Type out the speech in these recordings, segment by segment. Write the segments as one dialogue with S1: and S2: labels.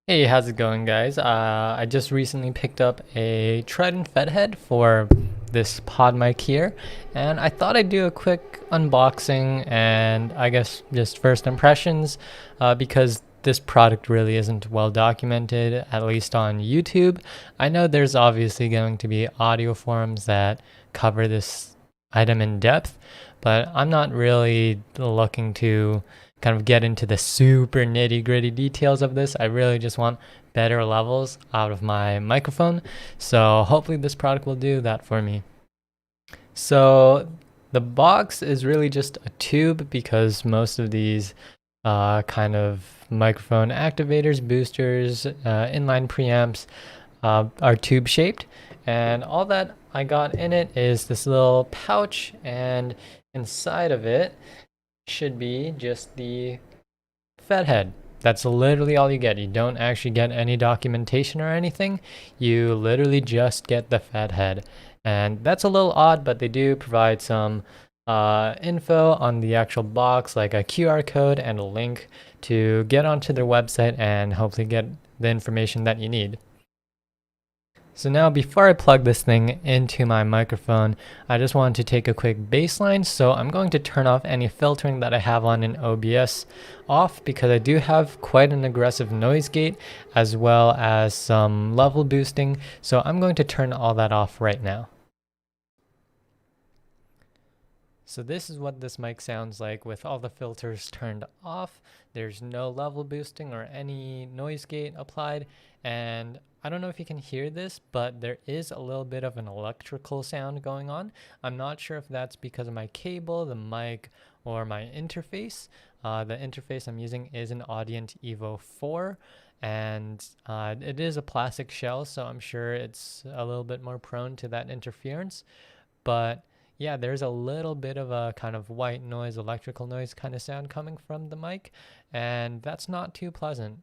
S1: Hey, how's it going, guys? I just recently picked up a Triton Fethead for this pod mic here, and I thought I'd do a quick unboxing and I guess just first impressions, because this product really isn't well documented, at least on YouTube. I know there's obviously going to be audio forums that cover this item in depth, but I'm not really looking to kind of get into the super nitty gritty details of this. I really just want better levels out of my microphone. So hopefully this product will do that for me. So the box is really just a tube because most of these kind of microphone activators, boosters, inline preamps are tube shaped. And all that I got in it is this little pouch, and inside of it should be just the Fethead. That's literally all you get. You don't actually get any documentation or anything. You literally just get the Fethead. And that's a little odd, but they do provide some info on the actual box, like a QR code and a link to get onto their website and hopefully get the information that you need. So now before I plug this thing into my microphone, I just wanted to take a quick baseline. So I'm going to turn off any filtering that I have on in OBS off because I do have quite an aggressive noise gate as well as some level boosting. So I'm going to turn all that off right now. So this is what this mic sounds like with all the filters turned off. There's no level boosting or any noise gate applied. And I don't know if you can hear this, but there is a little bit of an electrical sound going on. I'm not sure if that's because of my cable, the mic, or my interface. The interface I'm using is an Audient Evo 4, and it is a plastic shell, so I'm sure it's a little bit more prone to that interference. But yeah, there's a little bit of a kind of white noise, electrical noise kind of sound coming from the mic, and that's not too pleasant.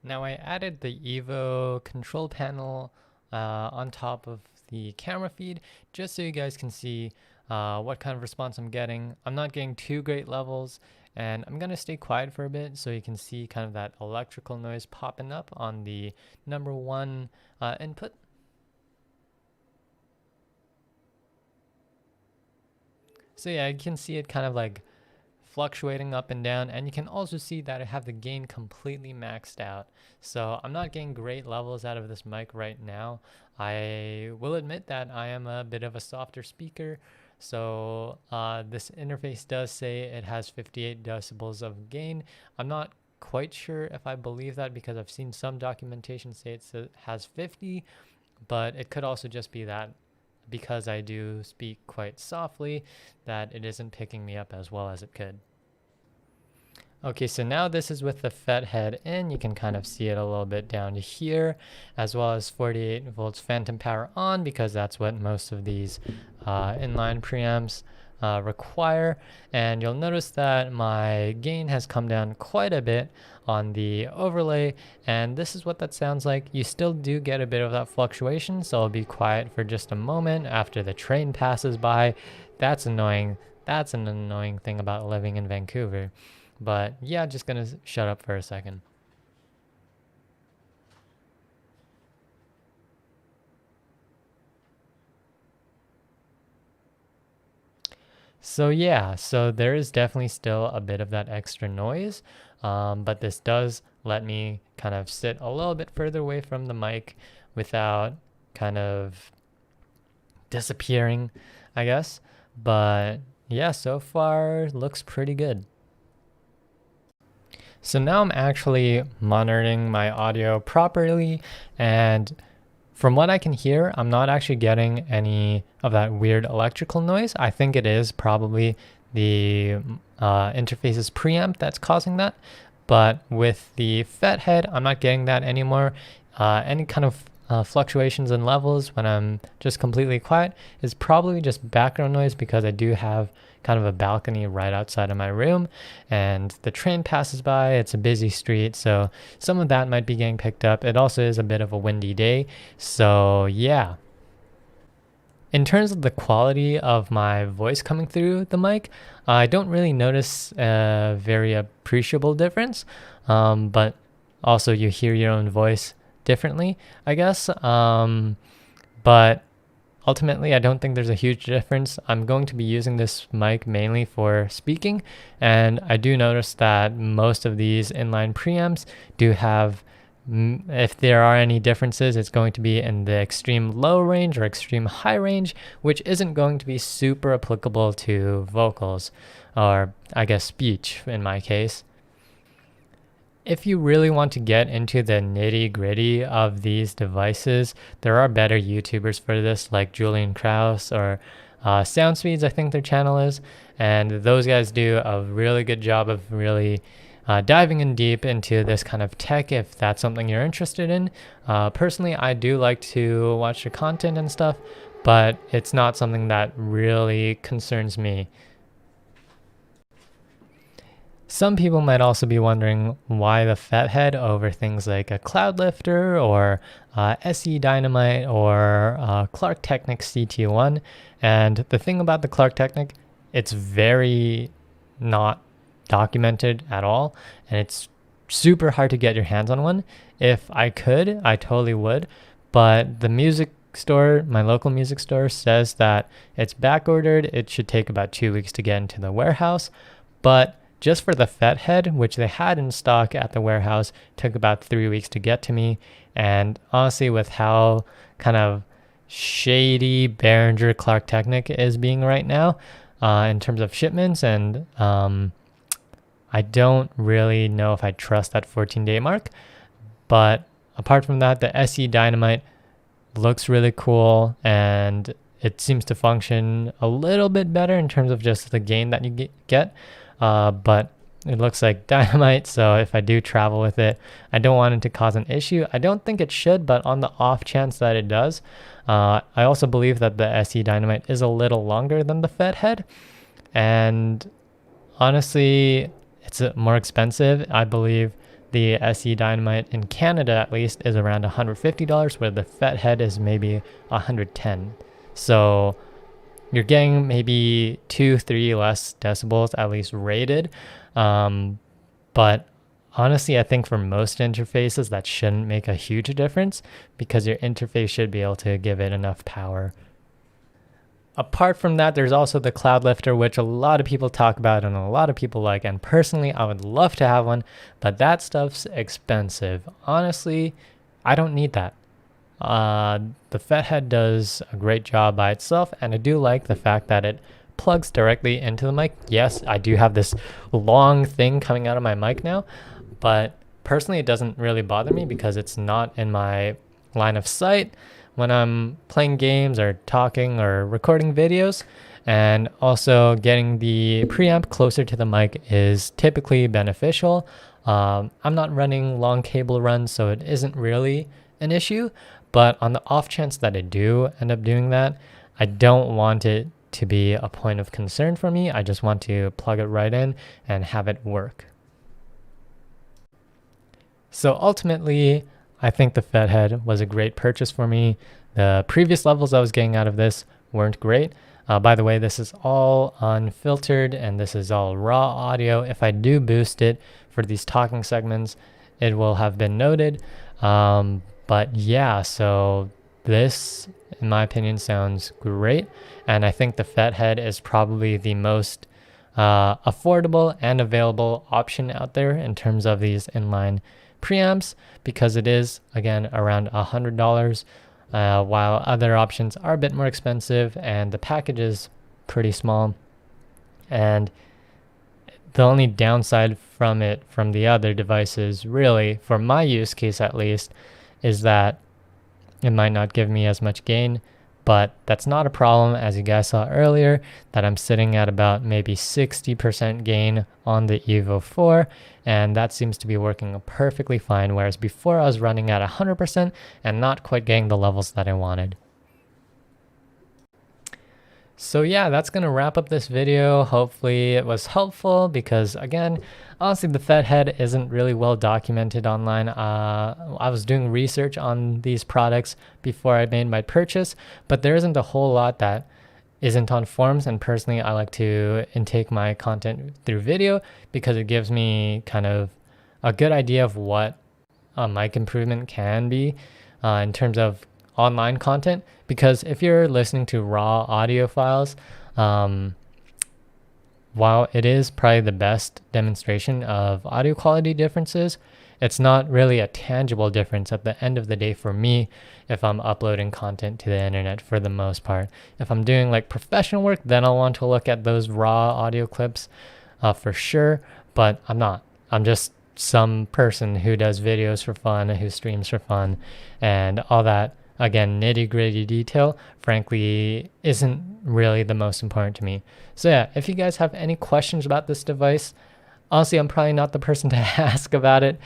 S1: Now I added the Evo control panel on top of the camera feed just so you guys can see what kind of response I'm getting. I'm not getting too great levels, and I'm gonna stay quiet for a bit so you can see kind of that electrical noise popping up on the number one input. So yeah, you can see it kind of like fluctuating up and down, and you can also see that I have the gain completely maxed out. So I'm not getting great levels out of this mic right now. I will admit that I am a bit of a softer speaker. So this interface does say it has 58 decibels of gain. I'm not quite sure if I believe that because I've seen some documentation say it has 50, but it could also just be that because I do speak quite softly, that it isn't picking me up as well as it could. Okay, so now this is with the Fethead in. You can kind of see it a little bit down to here, as well as 48 volts phantom power on, because that's what most of these inline preamps require. And you'll notice that my gain has come down quite a bit on the overlay, and this is what that sounds like. You still do get a bit of that fluctuation, so I'll be quiet for just a moment after the train passes by. That's annoying. That's an annoying thing about living in Vancouver. But yeah, just gonna shut up for a second. So yeah, so there is definitely still a bit of that extra noise, but this does let me kind of sit a little bit further away from the mic without kind of disappearing, I guess. But yeah, so far looks pretty good. So now I'm actually monitoring my audio properly, and from what I can hear, I'm not actually getting any of that weird electrical noise. I think it is probably the interface's preamp that's causing that. But with the Fethead, I'm not getting that anymore. Any kind of fluctuations in levels when I'm just completely quiet is probably just background noise because I do have kind of a balcony right outside of my room and the train passes by. It's a busy street, so some of that might be getting picked up. It also is a bit of a windy day, so yeah. In terms of the quality of my voice coming through the mic, I don't really notice a very appreciable difference, but Also, you hear your own voice differently, I guess. But ultimately, I don't think there's a huge difference. I'm going to be using this mic mainly for speaking, and I do notice that most of these inline preamps do have, if there are any differences, it's going to be in the extreme low range or extreme high range, which isn't going to be super applicable to vocals, or I guess speech in my case. If you really want to get into the nitty gritty of these devices, there are better YouTubers for this, like Julian Krause or SoundSpeeds, I think their channel is. And those guys do a really good job of really diving in deep into this kind of tech, if that's something you're interested in. Personally, I do like to watch the content and stuff, but it's not something that really concerns me. Some people might also be wondering why the Fethead over things like a Cloudlifter or SE Dynamite or Clark Technic CT1. And the thing about the Clark Technic, it's very not documented at all, and it's super hard to get your hands on one. If I could, I totally would, but the music store, my local music store, says that it's back ordered. It should take about 2 weeks to get into the warehouse, but just for the Fethead, which they had in stock at the warehouse, took about 3 weeks to get to me. And honestly, with how kind of shady Behringer Clark Technic is being right now in terms of shipments, and I don't really know if I trust that 14-day mark. But apart from that, the SE Dynamite looks really cool, and it seems to function a little bit better in terms of just the gain that you get. But it looks like dynamite, so if I do travel with it, I don't want it to cause an issue. I don't think it should, but on the off chance that it does, I also believe that the SE Dynamite is a little longer than the Fethead, and honestly, it's more expensive. I believe the SE Dynamite in Canada, at least, is around $150, where the Fethead is maybe $110. So you're getting maybe 2-3 less decibels, at least rated. But honestly, I think for most interfaces, that shouldn't make a huge difference, because your interface should be able to give it enough power. Apart from that, there's also the Cloudlifter, which a lot of people talk about and a lot of people like. And personally, I would love to have one, but that stuff's expensive. Honestly, I don't need that. The Fethead does a great job by itself, and I do like the fact that it plugs directly into the mic. Yes, I do have this long thing coming out of my mic now, but personally it doesn't really bother me because it's not in my line of sight when I'm playing games or talking or recording videos. And also getting the preamp closer to the mic is typically beneficial. I'm not running long cable runs, so it isn't really an issue. But on the off chance that I do end up doing that, I don't want it to be a point of concern for me. I just want to plug it right in and have it work. So ultimately, I think the Fethead was a great purchase for me. The previous levels I was getting out of this weren't great. By the way, this is all unfiltered and this is all raw audio. If I do boost it for these talking segments, it will have been noted. But yeah, so this, in my opinion, sounds great. And I think the Fethead is probably the most affordable and available option out there in terms of these inline preamps, because it is, again, around $100, while other options are a bit more expensive and the package is pretty small. And the only downside from it, from the other devices, really, for my use case at least, is that it might not give me as much gain, but that's not a problem, as you guys saw earlier, that I'm sitting at about maybe 60% gain on the Evo 4, and that seems to be working perfectly fine, whereas before I was running at 100% and not quite getting the levels that I wanted. So yeah, that's going to wrap up this video. Hopefully it was helpful, because again, honestly, the Fethead isn't really well documented online. I was doing research on these products before I made my purchase, but there isn't a whole lot that isn't on forums. And personally, I like to intake my content through video because it gives me kind of a good idea of what a mic improvement can be in terms of online content, because if you're listening to raw audio files, while it is probably the best demonstration of audio quality differences, it's not really a tangible difference at the end of the day for me if I'm uploading content to the internet for the most part. If I'm doing like professional work, then I'll want to look at those raw audio clips for sure, but I'm not. I'm just some person who does videos for fun, who streams for fun, and all that, again, nitty gritty detail, frankly, isn't really the most important to me. So yeah, if you guys have any questions about this device, honestly, I'm probably not the person to ask about it,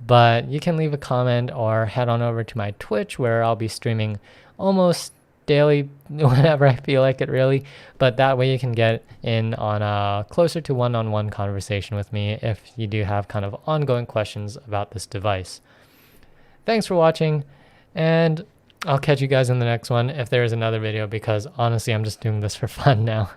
S1: but you can leave a comment or head on over to my Twitch, where I'll be streaming almost daily whenever I feel like it, really. But that way you can get in on a closer to one-on-one conversation with me if you do have kind of ongoing questions about this device. Thanks for watching, and I'll catch you guys in the next one if there is another video, because honestly, I'm just doing this for fun now.